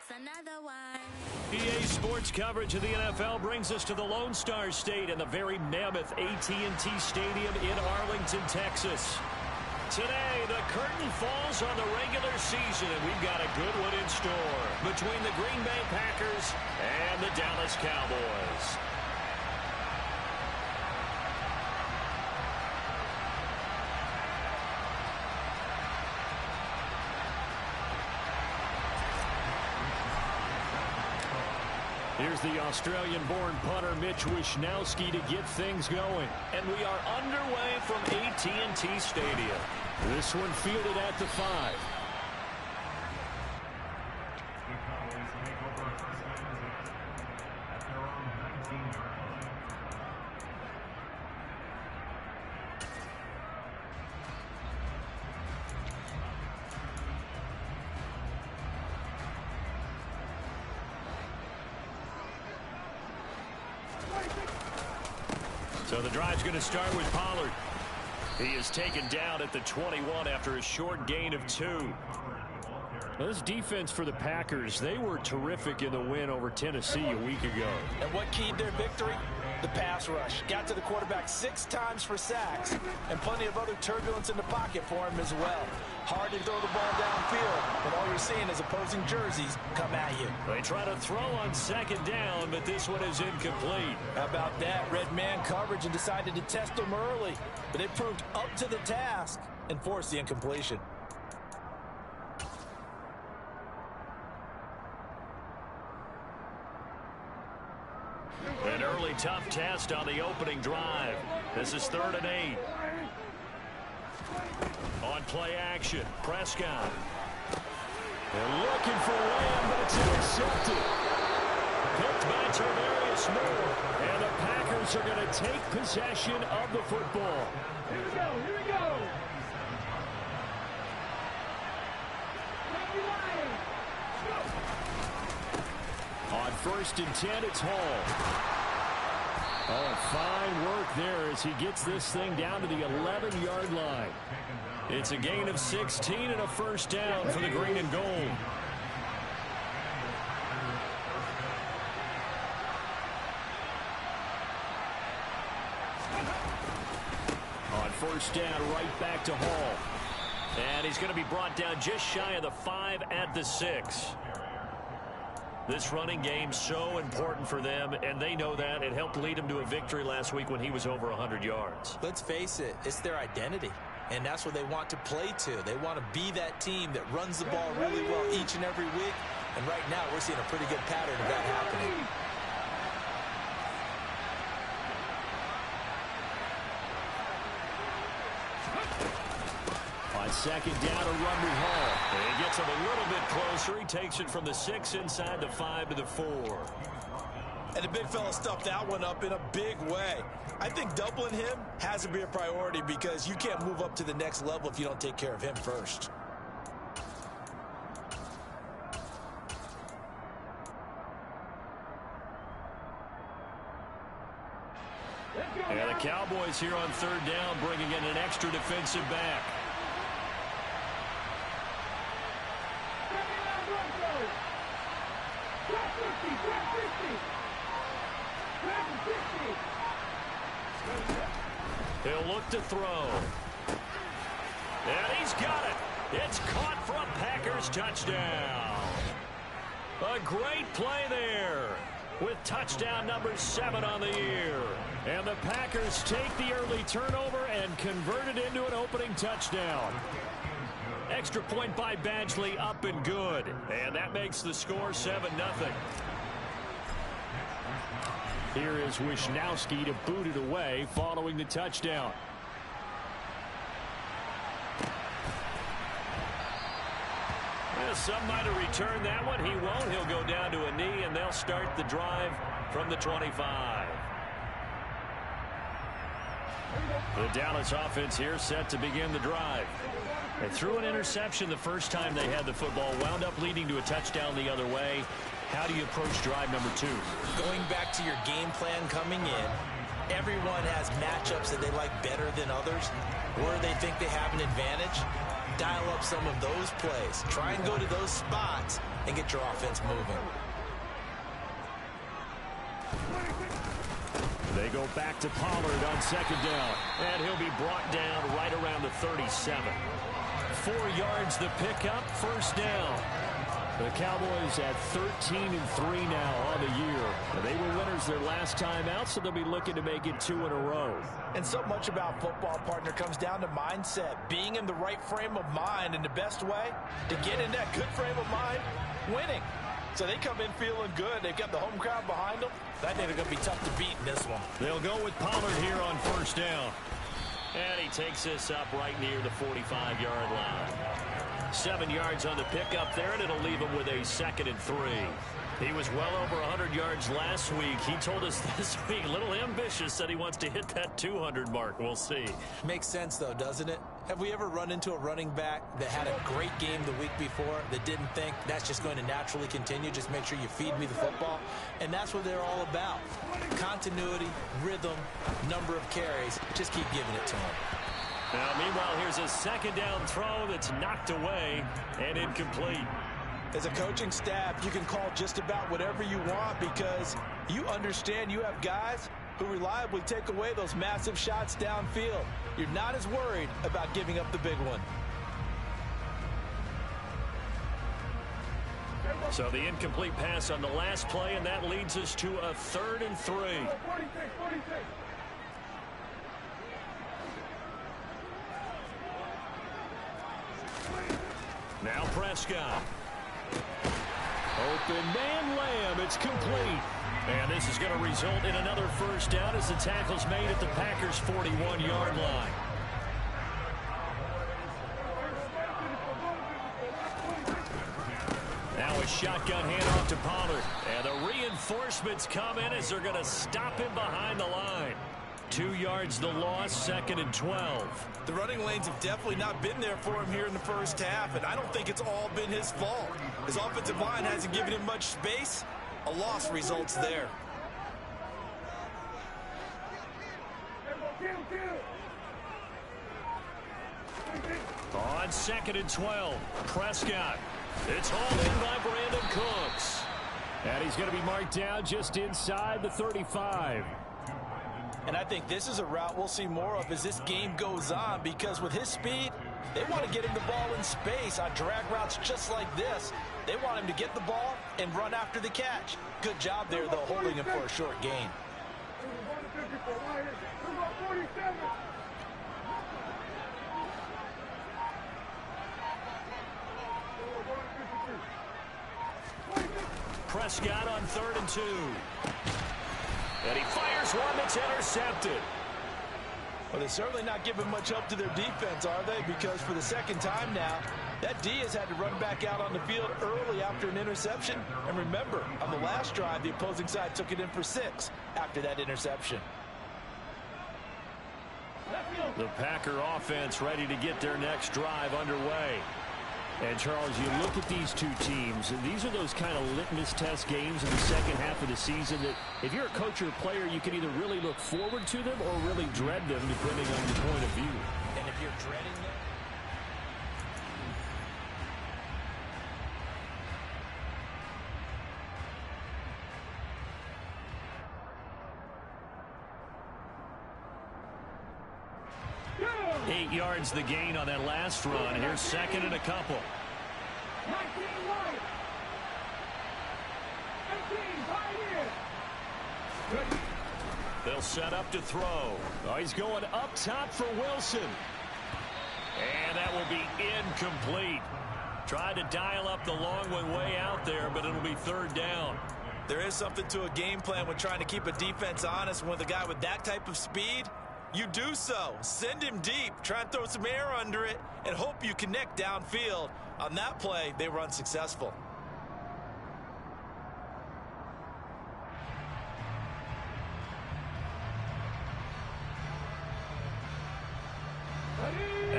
Another one. EA Sports coverage of the NFL brings us to the Lone Star State and the very mammoth AT&T Stadium in Arlington, Texas. Today, the curtain falls on the regular season, and we've got a good one in store between the Green Bay Packers and the Dallas Cowboys. Here's the Australian-born punter Mitch Wishnowsky to get things going. And we are underway from AT&T Stadium. This one fielded at the 5. So the drive's going to start with Pollard. He is taken down at the 21 after a short gain of 2. Well, this defense for the Packers, they were terrific in the win over Tennessee a week ago. And what keyed their victory? The pass rush. Got to the quarterback 6 times for sacks, and plenty of other turbulence in the pocket for him as well. Hard to throw the ball downfield, and all you're seeing is opposing jerseys come at you. They try to throw on second down, but this one is incomplete. How about that? Red man coverage and decided to test them early, but it proved up to the task and forced the incompletion. An early tough test on the opening drive. This is 3rd and 8. On play action, Prescott. They're looking for Lamb, but it's intercepted. Picked by Tarvarius Moore. And the Packers are going to take possession of the football. Here we go, here we go. On 1st and 10, it's Hall. Oh, fine work there as he gets this thing down to the 11-yard line. It's a gain of 16 and a first down for the green and gold. On 1st down, right back to Hall. And he's going to be brought down just shy of the 5 at the 6. This running game so important for them, and they know that. It helped lead them to a victory last week when he was over 100 yards. Let's face it, it's their identity, and that's what they want to play to. They want to be that team that runs the ball really well each and every week, and right now we're seeing a pretty good pattern of that happening. Second down to run with Hall. And he gets him a little bit closer. He takes it from the 6 inside the 5 to the 4. And the big fella stuffed that one up in a big way. I think doubling him has to be a priority because you can't move up to the next level if you don't take care of him first. And the Cowboys here on 3rd down bringing in an extra defensive back. He'll look to throw. And he's got it. It's caught for a Packers touchdown. A great play there with touchdown number 7 on the year. And the Packers take the early turnover and convert it into an opening touchdown. Extra point by Badgley, up and good. And that makes the score 7-0. Here is Wishnowsky to boot it away following the touchdown. Well, some might have returned that one. He won't. He'll go down to a knee, and they'll start the drive from the 25. The Dallas offense here set to begin the drive. They threw an interception the first time they had the football, wound up leading to a touchdown the other way. How do you approach drive number 2? Going back to your game plan coming in Everyone has matchups that they like better than others, where they think they have an advantage. Dial up some of those plays. Try and go to those spots and get your offense moving. They go back to Pollard on second down, and he'll be brought down right around the 37. 4 yards the pickup, first down. The Cowboys at 13-3 now on the year. They were winners their last time out, so they'll be looking to make it 2 in a row. And so much about football, partner, comes down to mindset. Being in the right frame of mind, and the best way to get in that good frame of mind, winning. So they come in feeling good. They've got the home crowd behind them. I think they're going to be tough to beat in this one. They'll go with Pollard here on first down. And he takes this up right near the 45-yard line. 7 yards on the pickup there, and it'll leave him with a 2nd and 3. He was well over 100 yards last week. He told us this week, a little ambitious, said he wants to hit that 200 mark. We'll see. Makes sense, though, doesn't it? Have we ever run into a running back that had a great game the week before that didn't think that's just going to naturally continue? Just make sure you feed me the football. And that's what they're all about. Continuity, rhythm, number of carries. Just keep giving it to them. Now, meanwhile, here's a 2nd down throw that's knocked away and incomplete. As a coaching staff, you can call just about whatever you want because you understand you have guys who reliably take away those massive shots downfield. You're not as worried about giving up the big one. So the incomplete pass on the last play, and that leads us to a 3rd and 3. 46. Now Prescott. Open man Lamb. It's complete. And this is going to result in another first down as the tackle's made at the Packers' 41-yard line. Now a shotgun handoff to Pollard. And the reinforcements come in as they're going to stop him behind the line. 2 yards the loss, 2nd and 12. The running lanes have definitely not been there for him here in the first half, and I don't think it's all been his fault. His offensive line hasn't given him much space. A loss results there. On 2nd and 12, Prescott. It's hauled in by Brandon Cooks. And he's going to be marked down just inside the 35. And I think this is a route we'll see more of as this game goes on because with his speed, they want to get him the ball in space on drag routes just like this. They want him to get the ball and run after the catch. Good job there, though, holding him for a short gain. Prescott on 3rd and 2. And he fires one that's intercepted. Well, they're certainly not giving much help to their defense, are they? Because for the second time now, that D has had to run back out on the field early after an interception. And remember, on the last drive, the opposing side took it in for 6 after that interception. The Packer offense ready to get their next drive underway. And, Charles, you look at these two teams, and these are those kind of litmus test games in the second half of the season that if you're a coach or a player, you can either really look forward to them or really dread them, depending on your point of view. And if you're dreading them, Eight yards the gain on that last run. Here's 2nd and a couple. 19 wide. 18 right here. They'll set up to throw. Oh, he's going up top for Wilson. And that will be incomplete. Tried to dial up the long one way out there, but it'll be 3rd down. there is something to a game plan when trying to keep a defense honest. With a guy with that type of speed, you do so. Send him deep, try and throw some air under it, and hope you connect downfield. On that play, they were unsuccessful.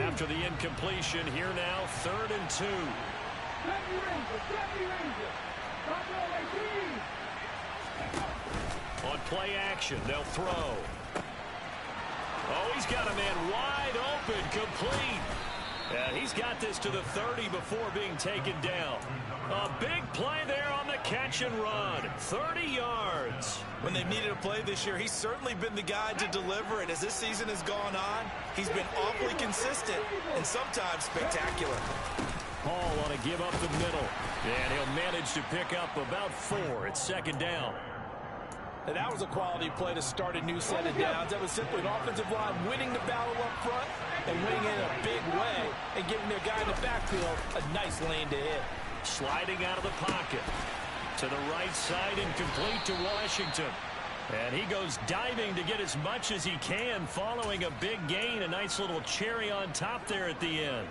After the incompletion, here now, 3rd and 2. On play action, they'll throw. Oh, he's got a man wide open, complete. And he's got this to the 30 before being taken down. A big play there on the catch and run. 30 yards. When they've needed a play this year, he's certainly been the guy to deliver it. As this season has gone on, he's been awfully consistent and sometimes spectacular. Hall on a give up the middle. And he'll manage to pick up about 4. It's second down. And that was a quality play to start a new set of downs. That was simply an offensive line winning the battle up front and winning in a big way and giving their guy in the backfield a nice lane to hit. Sliding out of the pocket. To the right side and complete to Washington. And he goes diving to get as much as he can following a big gain. A nice little cherry on top there at the end.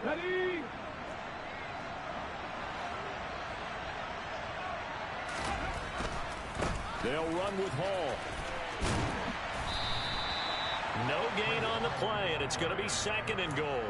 Ready? They'll run with Hall. No gain on the play, and it's going to be second and goal.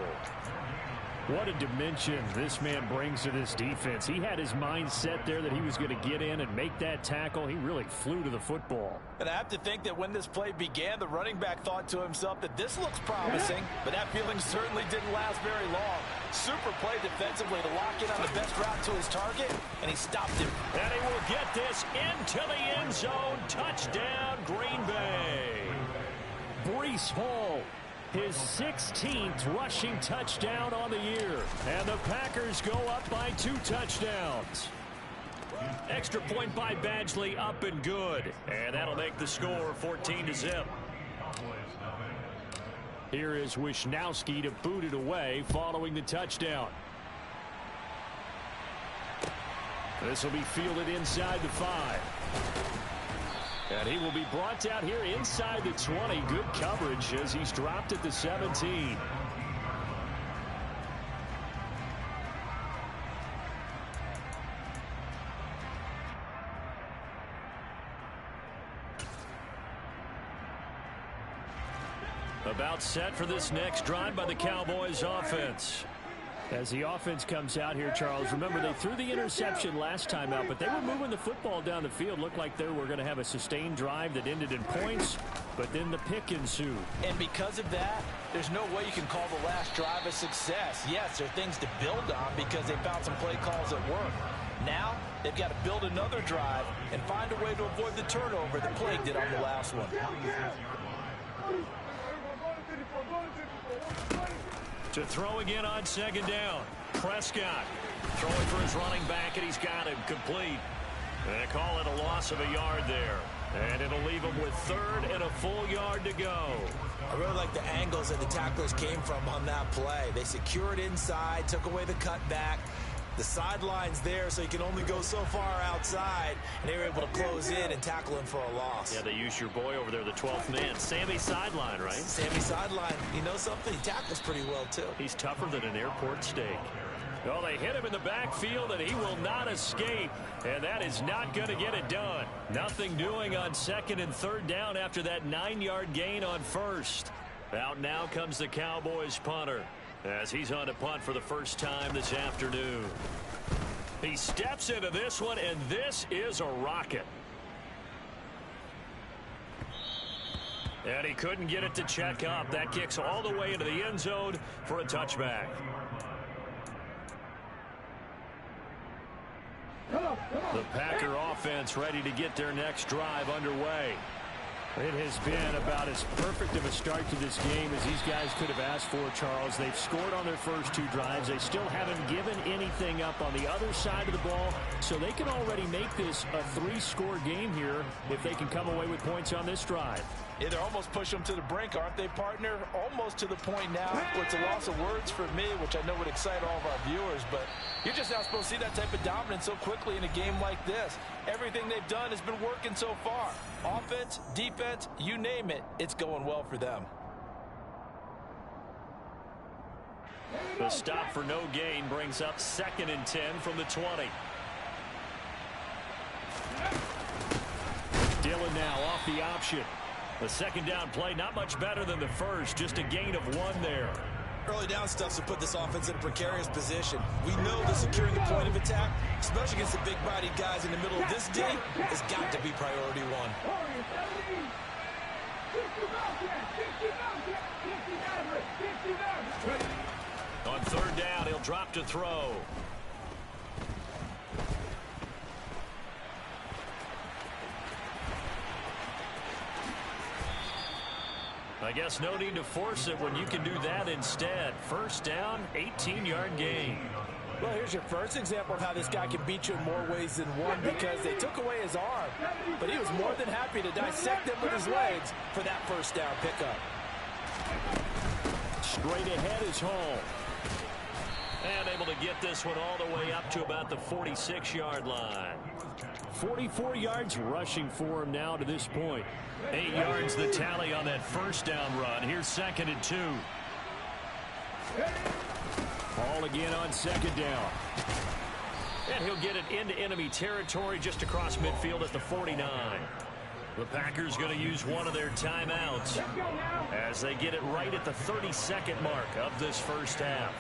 What a dimension this man brings to this defense. He had his mind set there that he was going to get in and make that tackle. He really flew to the football. And I have to think that when this play began, the running back thought to himself that this looks promising, but that feeling certainly didn't last very long. Super play defensively to lock in on the best route to his target, and he stopped him. And he will get this into the end zone. Touchdown, Green Bay. Breece Hall, his 16th rushing touchdown on the year. And the Packers go up by 2 touchdowns. Extra point by Badgley, up and good. And that'll make the score 14-0. Here is Wisnowski to boot it away following the touchdown. This will be fielded inside the 5. And he will be brought out here inside the 20. Good coverage as he's dropped at the 17. About set for this next drive by the Cowboys offense. As the offense comes out here, Charles, remember they threw the interception last time out, but they were moving the football down the field. Looked like they were going to have a sustained drive that ended in points, but then the pick ensued. And because of that, there's no way you can call the last drive a success. Yes, there are things to build on because they found some play calls that work. Now, they've got to build another drive and find a way to avoid the turnover that plagued it on the last one. To throw again on second down. Prescott throwing for his running back, and he's got him complete. They call it a loss of a yard there. And it'll leave him with 3rd and a full yard to go. I really like the angles that the tacklers came from on that play. They secured inside, took away the cutback. The sideline's there, so you can only go so far outside, and they were able to close in and tackle him for a loss. Yeah, they used your boy over there, the 12th man, Sammy Sideline, right? Sammy Sideline. You know something? He tackles pretty well, too. He's tougher than an airport steak. Well, they hit him in the backfield, and he will not escape, and that is not going to get it done. Nothing doing on 2nd and 3rd down after that 9-yard gain on 1st. Out now comes the Cowboys punter, as he's on to punt for the first time this afternoon. He steps into this one, and this is a rocket. And he couldn't get it to check up. That kicks all the way into the end zone for a touchback. The Packer offense ready to get their next drive underway. It has been about as perfect of a start to this game as these guys could have asked for, Charles. They've scored on their first 2 drives. They still haven't given anything up on the other side of the ball, so they can already make this a 3-score game here if they can come away with points on this drive. Yeah, they're almost pushing them to the brink, aren't they, partner? Almost to the point now where it's a loss of words for me, which I know would excite all of our viewers, but you're just not supposed to see that type of dominance so quickly in a game like this. Everything they've done has been working so far. Offense, defense, you name it, it's going well for them. The stop for no gain brings up 2nd and 10 from the 20. Dillon now off the option. The 2nd down play, not much better than the first, just a gain of 1 there. Early down stuff to put this offense in a precarious position. We know that securing the point of attack, especially against the big-bodied guys in the middle of this D, has got to be priority 1. On third down, he'll drop to throw. I guess no need to force it when you can do that instead. First down, 18-yard gain. Well, here's your first example of how this guy can beat you in more ways than one, because they took away his arm, but he was more than happy to dissect them with his legs for that first down pickup. Straight ahead is Hall. And able to get this one all the way up to about the 46-yard line. 44 yards rushing for him now to this point. 8 yards the tally on that first down run. Here's 2nd and 2. Hall again on 2nd down. And he'll get it into enemy territory just across midfield at the 49. The Packers going to use one of their timeouts as they get it right at the 32nd mark of this first half.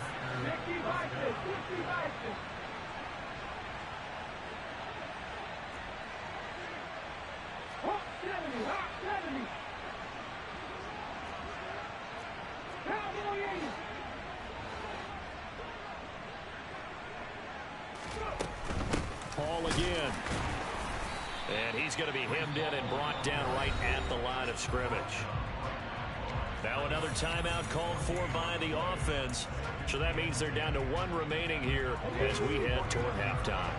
Hall again. And he's going to be hemmed in and brought down right at the line of scrimmage. Now another timeout called for by the offense. So that means they're down to 1 remaining here as we head toward halftime.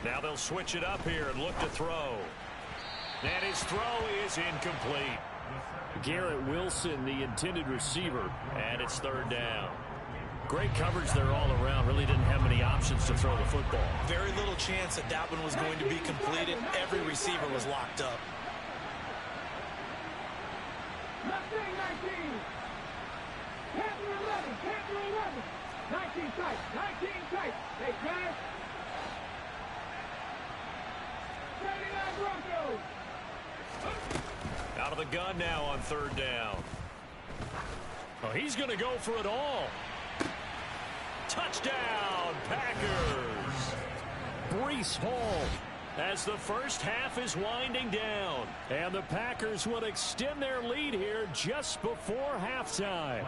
Now they'll switch it up here and look to throw. And his throw is incomplete. Garrett Wilson, the intended receiver, and it's 3rd down. Great coverage there all around. Really didn't have many options to throw the football. Very little chance that that one was going to be completed. Every receiver was locked up. Mustang 19. Panther 11. Panther 11. 19 tight. 19 tight. They drive. 79 Broncos. Out of the gun now on 3rd down. Oh, he's going to go for it all. Touchdown, Packers. Breece Hall as the first half is winding down. And the Packers will extend their lead here just before halftime.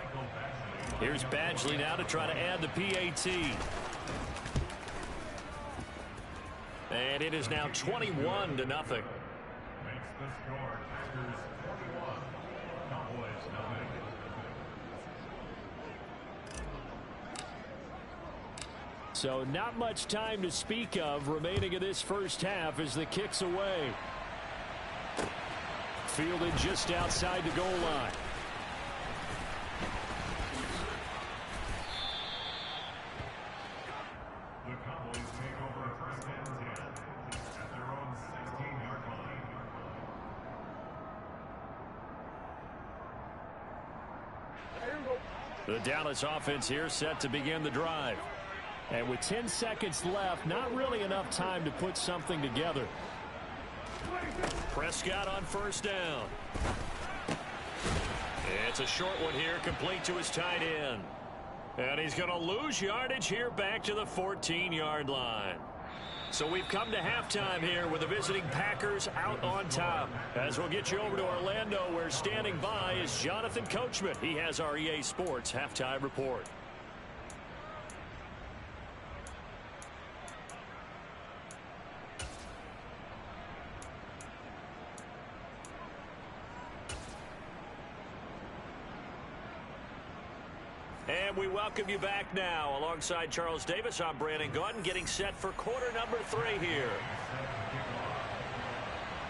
Here's Badgley now to try to add the PAT. And it is now 21-0. So not much time to speak of remaining in this first half as the kick's away. Fielded just outside the goal line. The Cowboys take over a first and 10 at their own 16-yard line. The Dallas offense here set to begin the drive. And with 10 seconds left, not really enough time to put something together. Prescott on first down. It's a short one here, complete to his tight end. And he's going to lose yardage here back to the 14-yard line. So we've come to halftime here with the visiting Packers out on top. As we'll get you over to Orlando, where standing by is Jonathan Coachman. He has our EA Sports halftime report. And we welcome you back now. Alongside Charles Davis, I'm Brandon Gaudin, getting set for quarter number 3 here.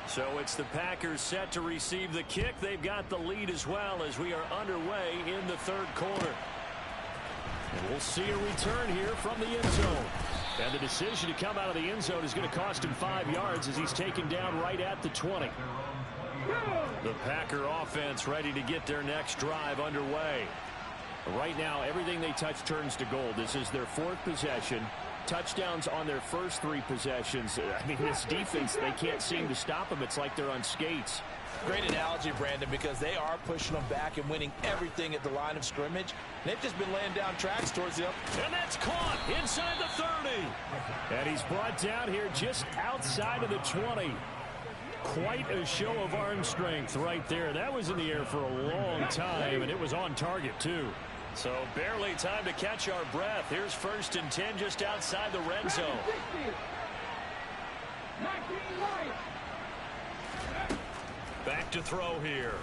So it's the Packers set to receive the kick. They've got the lead as well as we are underway in the 3rd quarter. And we'll see a return here from the end zone. And the decision to come out of the end zone is going to cost him 5 yards as he's taken down right at the 20. The Packer offense ready to get their next drive underway. Right now, everything they touch turns to gold. This is their 4th possession. touchdowns on their first 3 possessions. I mean, this defense, they can't seem to stop them. It's like they're on skates. Great analogy, Brandon, because they are pushing them back and winning everything at the line of scrimmage. They've just been laying down tracks towards the... And that's caught inside the 30. And he's brought down here just outside of the 20. Quite a show of arm strength right there. That was in the air for a long time, and it was on target, too. So barely time to catch our breath. Here's 1st and 10 just outside the red zone. 19 right. Back to throw here.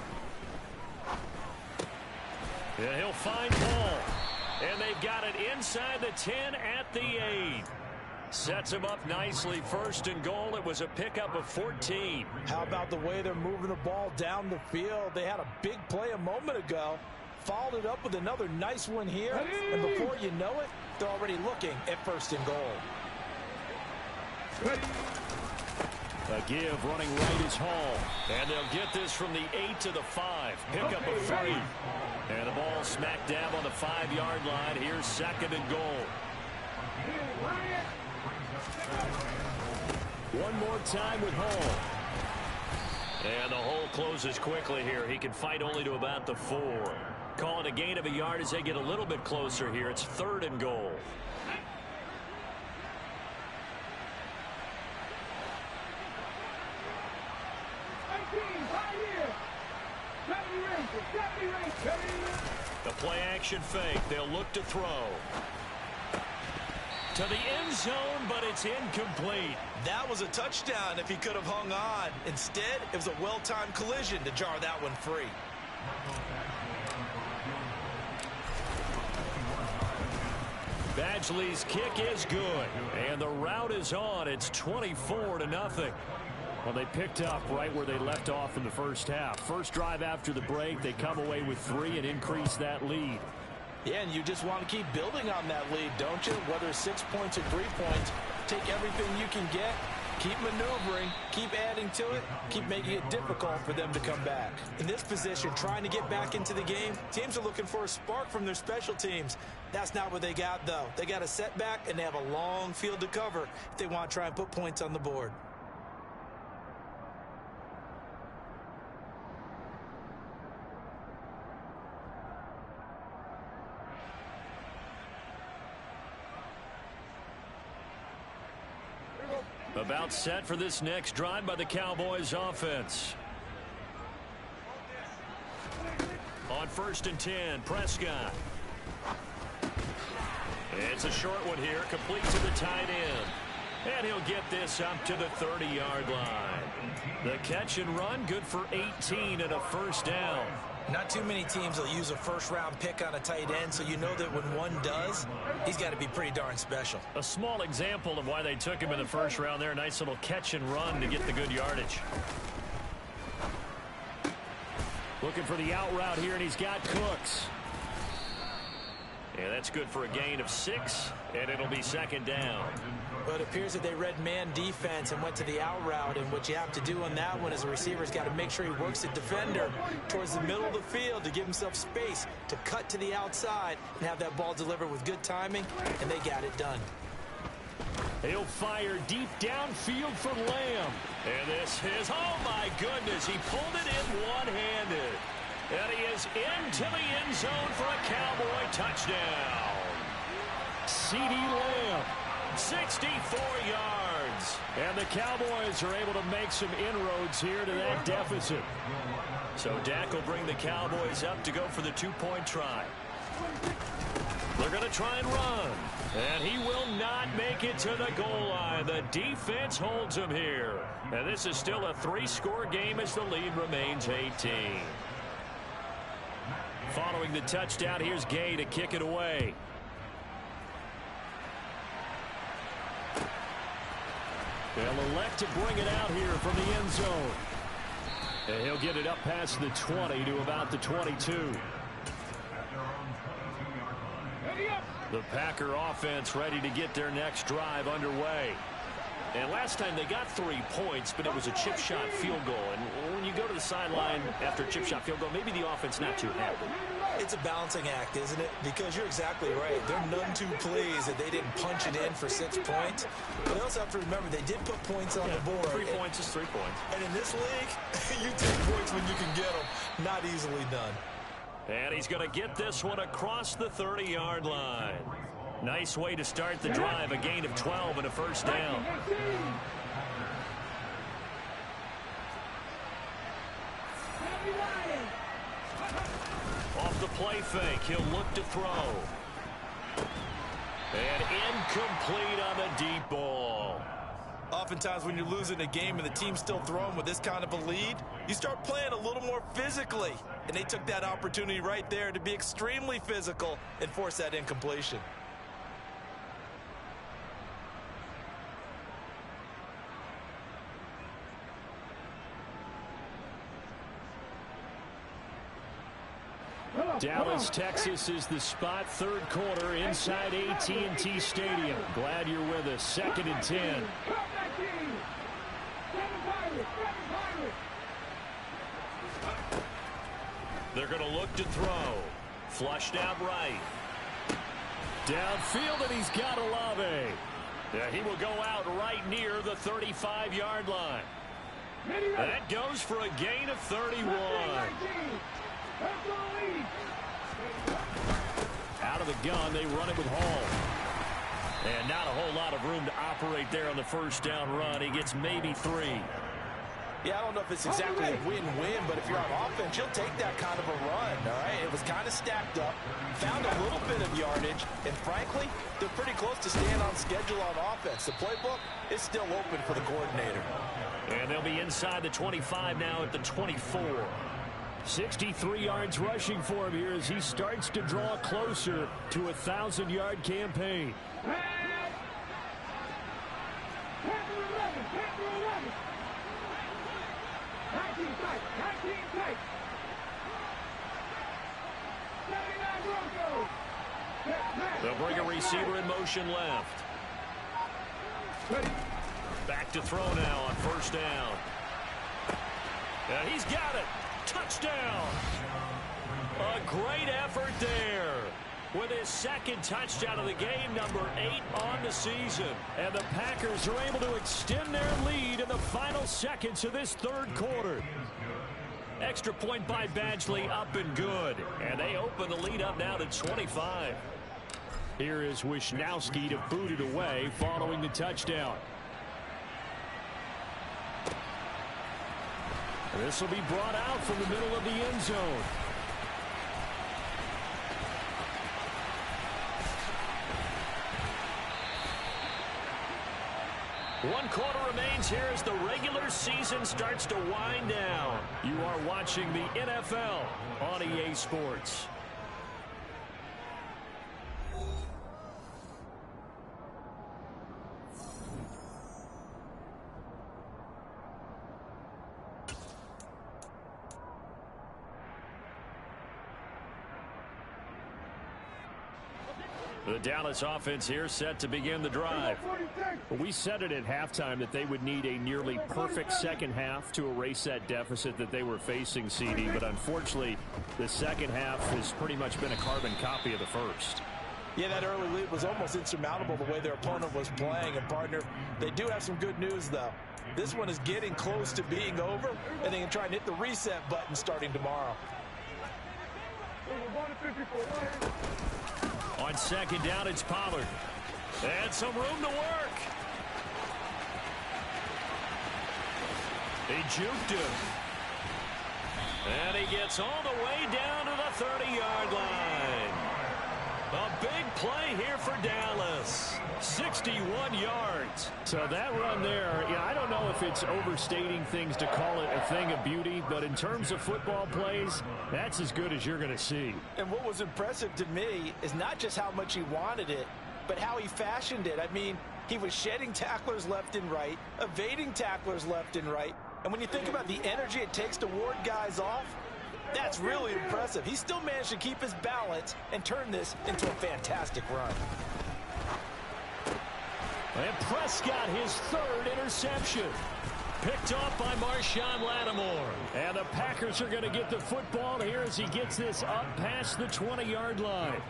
Yeah, he'll find Paul. And they've got it inside the 10 at the 8. Sets him up nicely. 1st and goal. It was a pickup of 14. How about the way they're moving the ball down the field? They had a big play a moment ago. Followed it up with another nice one here. And before you know it, they're already looking at 1st and goal. A give running right is Hall. And they'll get this from the 8 to the 5. Pickup of 3. And the ball smack dab on the 5-yard line. Here's 2nd and goal. One more time with Hall. And the hole closes quickly here. He can fight only to about the 4. Calling a gain of a yard as they get a little bit closer here. It's 3rd and goal. The play action fake. They'll look to throw. To the end zone, but it's incomplete. That was a touchdown if he could have hung on. Instead, it was a well-timed collision to jar that one free. Badgley's kick is good. And the route is on. It's 24-0. Well, they picked up right where they left off in the first half. First drive after the break, they come away with 3 and increase that lead. Yeah, and you just want to keep building on that lead, don't you? Whether it's 6 points or 3 points, take everything you can get, keep maneuvering, keep adding to it, keep making it difficult for them to come back. In this position, trying to get back into the game, teams are looking for a spark from their special teams. That's not what they got, though. They got a setback, and they have a long field to cover if they want to try and put points on the board. About set for this next drive by the Cowboys offense. On 1st and 10, Prescott. It's a short one here, complete to the tight end. And he'll get this up to the 30-yard line. The catch and run, good for 18 and a 1st down. Not too many teams will use a first-round pick on a tight end, so you know that when one does, he's got to be pretty darn special. A small example of why they took him in the 1st round there. Nice little catch and run to get the good yardage. Looking for the out route here, and he's got Cooks. Yeah, that's good for a gain of 6, and it'll be 2nd down. But it appears that they read man defense and went to the out route, and what you have to do on that one is the receiver's got to make sure he works the defender towards the middle of the field to give himself space to cut to the outside and have that ball delivered with good timing, and they got it done. He'll fire deep downfield for Lamb. And this is, oh my goodness, he pulled it in one-handed. And he is into the end zone for a Cowboy touchdown. CeeDee Lamb, 64 yards. And the Cowboys are able to make some inroads here to that deficit. So Dak will bring the Cowboys up to go for the 2-point try. They're going to try and run. And he will not make it to the goal line. The defense holds him here. And this is still a 3-score game as the lead remains 18. Following the touchdown, here's Gay to kick it away. They'll elect to bring it out here from the end zone. And he'll get it up past the 20 to about the 22. The Packer offense ready to get their next drive underway. And last time they got 3 points, but it was a chip shot field goal. And when you go to the sideline after a chip shot field goal, maybe the offense not too happy. It's a balancing act, isn't it? Because you're exactly right. They're none too pleased that they didn't punch it in for 6 points. But they also have to remember they did put points on the board. 3 points is 3 points. And in this league, you take points when you can get them. Not easily done. And he's going to get this one across the 30-yard line. Nice way to start the drive, a gain of 12 and a first down. Off the play fake, he'll look to throw. And incomplete on the deep ball. Oftentimes when you're losing a game and the team's still throwing with this kind of a lead, you start playing a little more physically. And they took that opportunity right there to be extremely physical and force that incompletion. Dallas, Texas is the spot. Third quarter inside AT&T Stadium. Glad you're with us. 2nd and 10. They're going to look to throw. Flushed out right. Downfield, and he's got Olave. Yeah, he will go out right near the 35-yard line. That goes for a gain of 31. Out of the gun, they run it with Hall. And not a whole lot of room to operate there on the first down run. He gets maybe 3. Yeah, I don't know if it's exactly a win-win, but if you're on offense, you'll take that kind of a run, all right? It was kind of stacked up, found a little bit of yardage, and frankly, they're pretty close to staying on schedule on offense. The playbook is still open for the coordinator. And they'll be inside the 25 now at the 24. 63 yards rushing for him here as he starts to draw closer to a 1,000-yard campaign. They'll bring a receiver in motion left. Back to throw now on first down. And he's got it. Touchdown. A great effort there. With his 2nd touchdown of the game, number 8 on the season. And the Packers are able to extend their lead in the final seconds of this third quarter. Extra point by Badgley, up and good. And they open the lead up now to 25. Here is Wisnowski to boot it away following the touchdown. This will be brought out from the middle of the end zone. One quarter remains here as the regular season starts to wind down. You are watching the NFL on EA Sports. The Dallas offense here set to begin the drive. We said it at halftime that they would need a nearly perfect second half to erase that deficit that they were facing, CD, but unfortunately the second half has pretty much been a carbon copy of the first. Yeah, that early lead was almost insurmountable the way their opponent was playing. And, partner, they do have some good news, though. This one is getting close to being over, and they can try and hit the reset button starting tomorrow. On second down, it's Pollard. And some room to work. He juked him. And he gets all the way down to the 30-yard line. A big play here for Dallas. 61 yards. So that run there, yeah, I don't know if it's overstating things to call it a thing of beauty, but in terms of football plays, that's as good as you're going to see. And what was impressive to me is not just how much he wanted it, but how he fashioned it. I mean, he was shedding tacklers left and right, evading tacklers left and right. And when you think about the energy it takes to ward guys off, that's really impressive. He still managed to keep his balance and turn this into a fantastic run. And Prescott, his third interception. Picked off by Marshawn Lattimore. And the Packers are going to get the football here as he gets this up past the 20-yard line.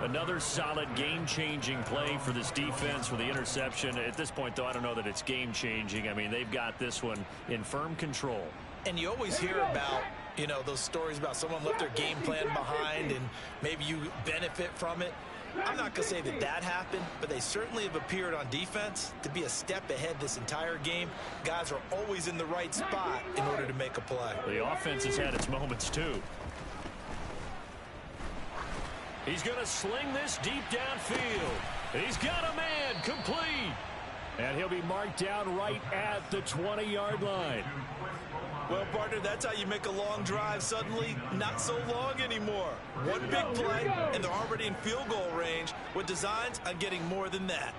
Another solid game-changing play for this defense with the interception. At this point, though, I don't know that it's game-changing. I mean, they've got this one in firm control. And you always hear about, you know, those stories about someone left their game plan behind and maybe you benefit from it. I'm not going to say that that happened, but they certainly have appeared on defense to be a step ahead this entire game. Guys are always in the right spot in order to make a play. The offense has had its moments, too. He's going to sling this deep downfield. He's got a man complete. And he'll be marked down right at the 20-yard line. Well, partner, that's how you make a long drive suddenly not so long anymore. One big play, and they're already in field goal range with designs on getting more than that.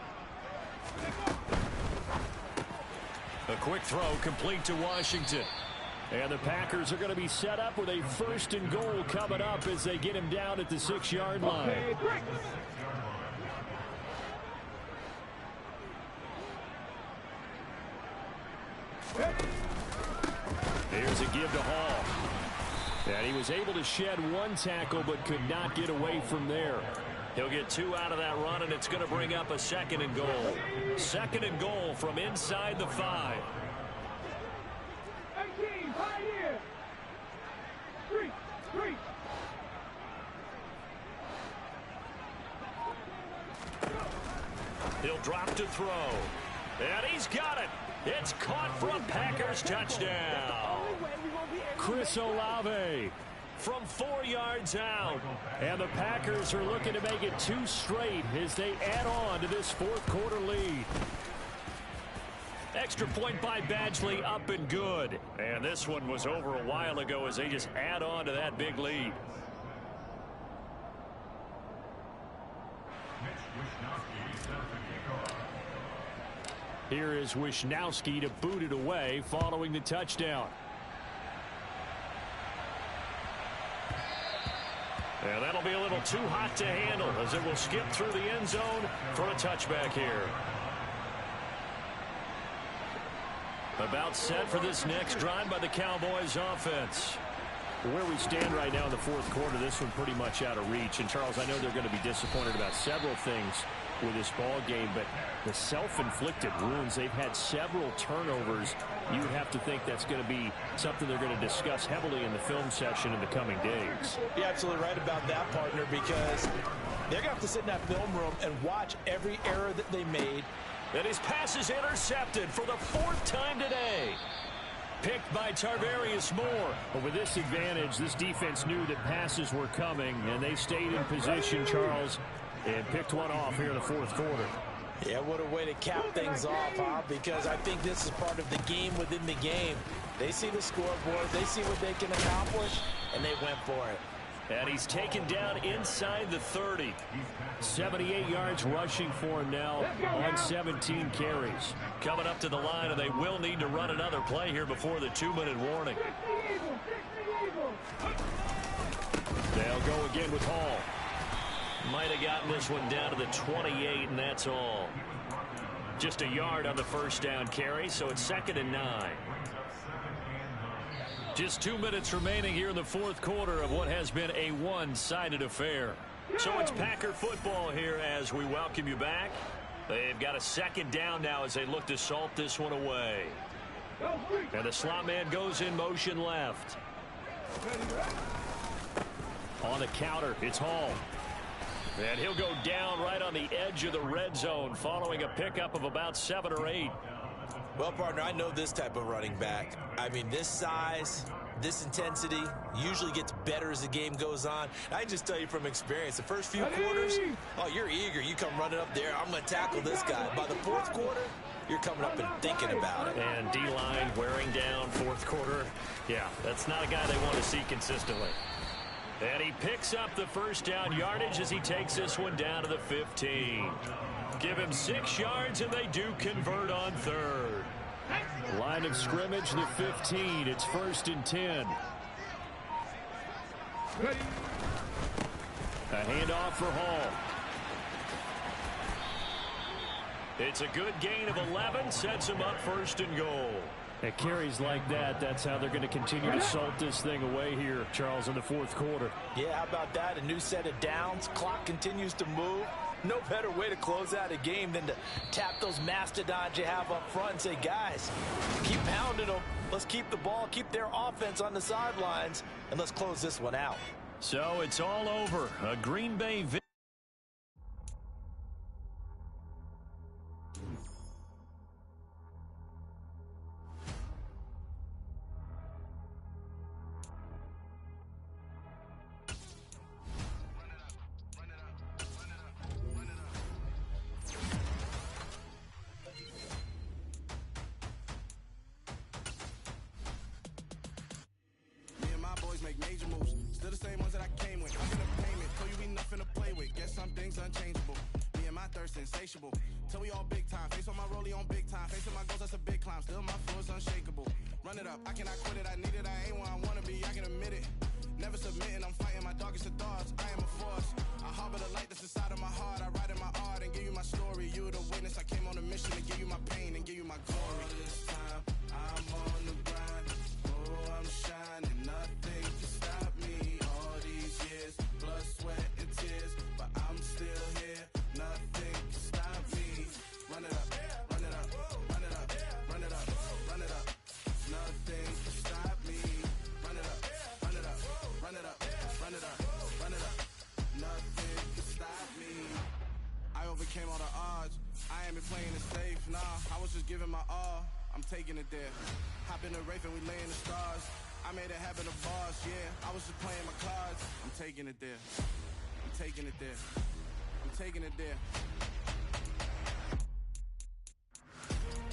A quick throw complete to Washington. And the Packers are going to be set up with a 1st and goal coming up as they get him down at the 6-yard line. Here's a give to Hall. And he was able to shed one tackle but could not get away from there. He'll get 2 out of that run, and it's going to bring up a 2nd and goal. 2nd and goal from inside the 5. 18, Pioneer. 3. He'll drop to throw. And he's got it. It's caught for a Packers touchdown. Chris Olave from 4 yards out. And the Packers are looking to make it 2 straight as they add on to this 4th quarter lead. Extra point by Badgley, up and good. And this one was over a while ago as they just add on to that big lead. Here is Wishnowsky to boot it away following the touchdown. And that'll be a little too hot to handle as it will skip through the end zone for a touchback here. About set for this next drive by the Cowboys offense. Where we stand right now in the 4th quarter, this one pretty much out of reach. And, Charles, I know they're going to be disappointed about several things with this ball game, but the self-inflicted wounds, they've had several turnovers. You would have to think that's going to be something they're going to discuss heavily in the film session in the coming days. You're absolutely right about that, partner, because they're going to have to sit in that film room and watch every error that they made. And his pass is intercepted for the 4th time today. Picked by Tarvarius Moore. But with this advantage, this defense knew that passes were coming, and they stayed in position, Charles, and picked one off here in the 4th quarter. Yeah, what a way to cap things off, huh? Because I think this is part of the game within the game. They see the scoreboard, they see what they can accomplish, and they went for it. And he's taken down inside the 30. 78 yards rushing for him now on 17 carries. Coming up to the line, and they will need to run another play here before the 2-minute warning. They'll go again with Hall. Might have gotten this one down to the 28, and that's all. Just a yard on the 1st down carry, so it's 2nd and 9. Just 2 minutes remaining here in the 4th quarter of what has been a one-sided affair. So it's Packer football here as we welcome you back. They've got a 2nd down now as they look to salt this one away. And the slot man goes in motion left. On the counter, it's Hall. And he'll go down right on the edge of the red zone following a pickup of about 7 or 8. Well, partner, I know this type of running back. I mean, this size, this intensity usually gets better as the game goes on. I just tell you from experience, the first few quarters, oh, you're eager. You come running up there, I'm going to tackle this guy. By the 4th quarter, you're coming up and thinking about it. And D-line wearing down 4th quarter. Yeah, that's not a guy they want to see consistently. And he picks up the 1st down yardage as he takes this one down to the 15. Give him 6 yards, and they do convert on 3rd. Line of scrimmage, the 15. It's 1st and 10. A handoff for Hall. It's a good gain of 11, sets him up first and goal. At carries like that, that's how they're going to continue to salt this thing away here, Charles, in the fourth quarter. Yeah, how about that? A new set of downs. Clock continues to move. No better way to close out a game than to tap those mastodons you have up front and say, guys, keep pounding them. Let's keep the ball, keep their offense on the sidelines, and let's close this one out. So it's all over. A Green Bay victory. Make major moves, still the same ones that I came with. I'm in a payment, told you we nothing to play with. Guess some things unchangeable. Me and my thirst insatiable. Till we all big time. Face on my rollie on big time. Facing my goals, that's a big climb. Still my flow is unshakable. Run it up, I cannot quit it. I need it, I ain't where I wanna be. I can admit it. Never submitting, I'm fighting my darkest of thoughts. I am a force. I harbor the light that's inside of my heart. I write in my art and give you my story. You the witness. I came on a mission to give you my pain and give you my glory. All this time, I'm on the grind. Oh, I'm shining. Nothing can stop me. All these years, blood, sweat, and tears. But I'm still here. Nothing can stop me. Run it up, run it up, run it up, run it up, run it up. Nothing can stop me. Run it up, run it up, run it up, run it up, run it up. Nothing can stop me. I overcame all the odds. I ain't been playing it safe, nah. I was just giving my all. I'm taking it there. Hop in the Wraith and we lay in the stars. I made it happen to bars, yeah. I was just playing my cards. I'm taking it there. I'm taking it there. I'm taking it there.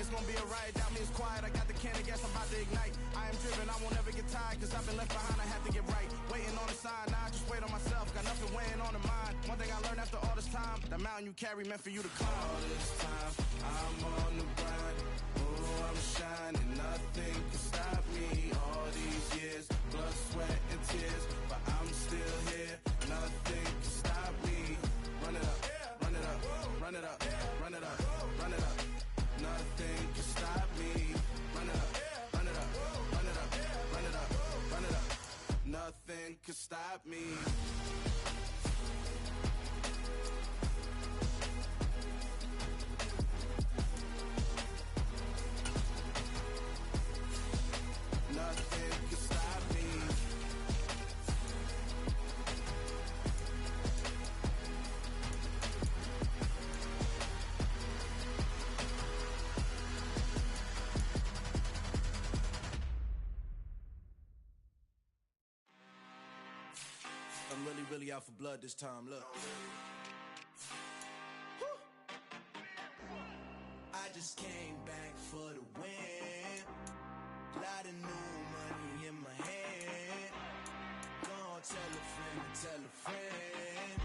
It's gonna be a riot, doubt me it's quiet. I got the can of gas, I'm about to ignite. I am driven, I won't ever get tired, cause I've been left behind, I have to get right. Waiting on the sign, now I just wait on myself. Got nothing weighing on the mind. One thing I learned after all this time, the mountain you carry meant for you to climb. All this time, I'm on the grind. Oh, I'm shining, nothing can stop me. All these years, blood, sweat, and tears. But I'm still here, nothing can stop me. Run it up, run it up, run it up, run it up, run it up. Nothing can stop me. Run it up, run it up, run it up, run it up, run it up. Nothing can stop me. Nothing can stop me. I'm really out for blood this time, look. I just came back for the win. Lot of new money in my hand. Gonna tell a friend to tell a friend.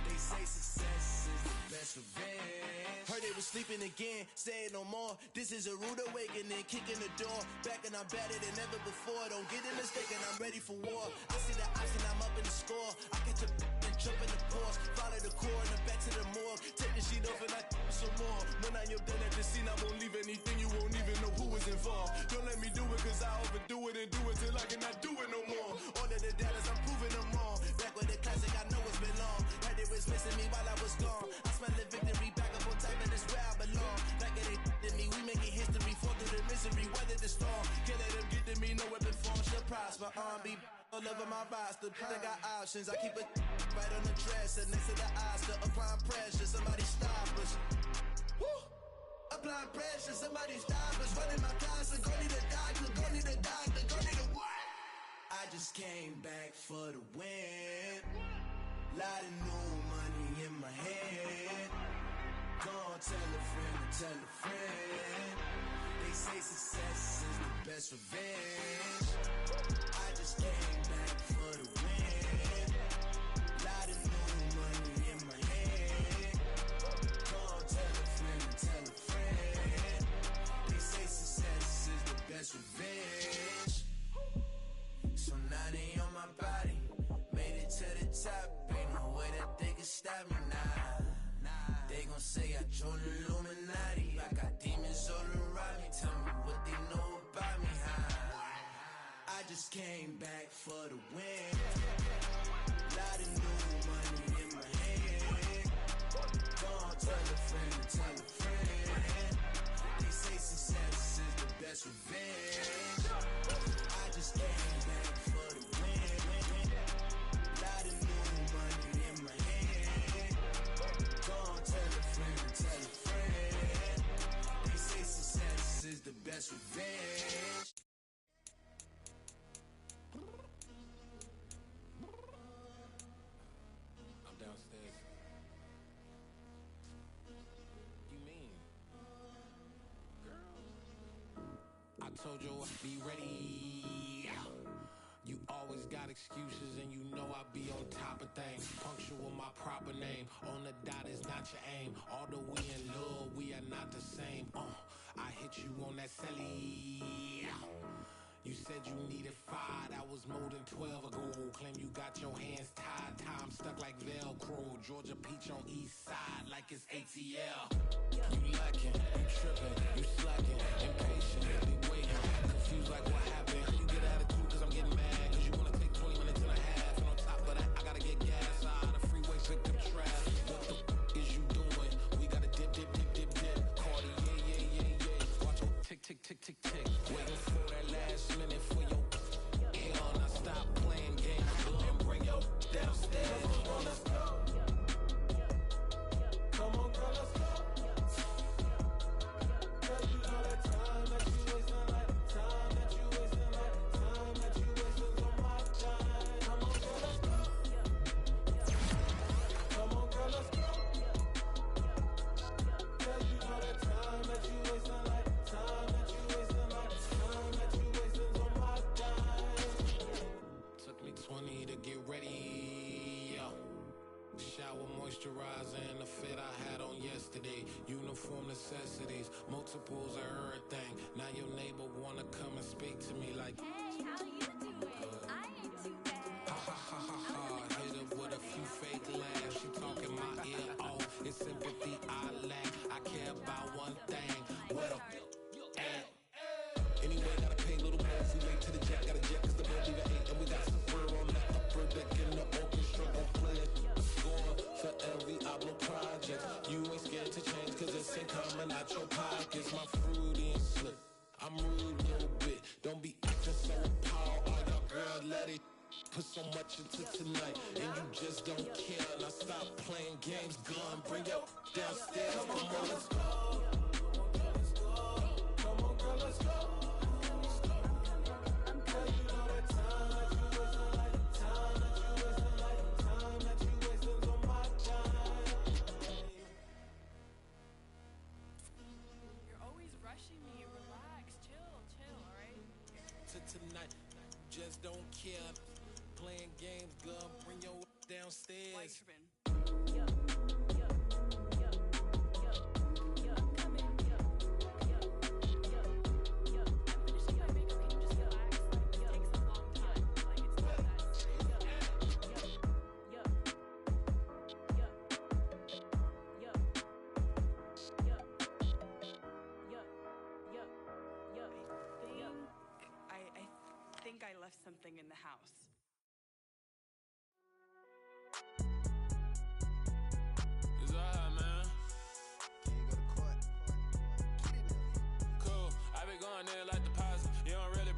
They say success is the best revenge. Heard they was sleeping again, say it no more. This is a rude awakening, kicking the door. Back and I'm better than ever before. Don't get it mistaken, I'm ready for war. I see the option, I'm up in the score. I catch a and jump in the pause. Follow the core and back to the morgue. Take the sheet off and I some more. When I am done at the scene, I won't leave anything. You won't even know who is involved. Don't let me do it cause I overdo it and do it till I cannot do it no more. All of the doubters, I'm proving them wrong. Back with the classic, I know it's been long. Heard they was missing me while I was gone. I smell the victory, back up on time and it's where I belong. Like it ain't to me, we making history. Fall through the misery, weather the storm. Can't let them get to me, no weapon form should prosper. Be all over my roster, I got options. I keep it right on the dresser, next to the Oscar. Applying pressure, somebody stop us. Woo! Applying pressure, somebody stop us. Running my closet, go need a doctor, go need a doctor, go need a what? I just came back for the win. Lot of new money in my hand. Gonna tell a friend to tell a friend. They say success is the best revenge. I just came back for the win. Lot of new money in my hand. Gonna tell a friend to tell a friend. They say success is the best revenge. So now they on my body. Made it to the top. Ain't no way that they can stop me now. They gon' say I joined the Illuminati. I got demons all around me. Tell me what they know about me. I just came back for the win. Lot of new money in my hand. Gonna tell a friend to tell a friend. They say success is the best revenge. I just came back for the win. Lot of new money in my hand. Gonna tell a friend to tell a friend. They say success is the best revenge. I'm downstairs. You mean? Girl, I told you I'd be ready. You always got excuses and you know I be on top of things. Punctual my proper name. On the dot is not your aim. Although we in love, we are not the same. I hit you on that celly. You said you needed 5, that was more than 12 ago. Claim you got your hands tied, time stuck like Velcro. Georgia Peach on east side like it's ATL. You lacking, you tripping, you slacking, impatient, be waiting, confused like what happened. You get attitude cause I'm getting mad, cause you wanna take 20 minutes and a half. And on top of that, I gotta get gas out of the freeway, pick up trash. What the is you doing? We gotta dip, dip, dip, dip, dip. Cardi, yeah. Watch your tick, tick, tick, tick, tick. Waiting for that last minute for your hell, now stop playing games. Bring your downstairs. Come on, let's go. Come on, girl, let's go. Cause you know that time that you wasting, like time that you wasting, like time that you wasting on my time. Come on, girl, let's go. Come on, girl, let's go. Cause you know that time that you wasting, like time that you wasting, like time that you wasting on my time. Took me 20 to get ready. Shower, moisturizer, and the fit I had on yesterday. Uniform necessities, multiples of everything. Now your neighbor wanna come and speak to me like, Hey, how you doing? I ain't too bad. ha ha ha ha ha. Hit her with a few fake laughs. She talking my ear off. It's sympathy I lack. I care about one thing. What a at. Anyway, gotta pay a little more. If we late to the jet, got a jet cause the bird even ate. And we got some fur on that upper deck in the orchestra. Gon' play it. Score for every Ablo project. You ain't scared to change cause this ain't coming out your pockets. My fruity and slip. I'm rude a little bit. Don't be acting so power. All your girl let it. Put so much into tonight and you just don't care. Now stop playing games, gun. Bring your downstairs. Come on, girl, let's go. Come on, girl, let's go. Cause you know that time that you wasting, like time that you wasting, like time that you wasting on my time. You're always rushing me. Relax, chill, alright? To tonight, just don't care. Playing games, gun. Bring your downstairs. Weichman. I think I left something in the house. It's alright, man. Cool. I been going there like deposit. You don't really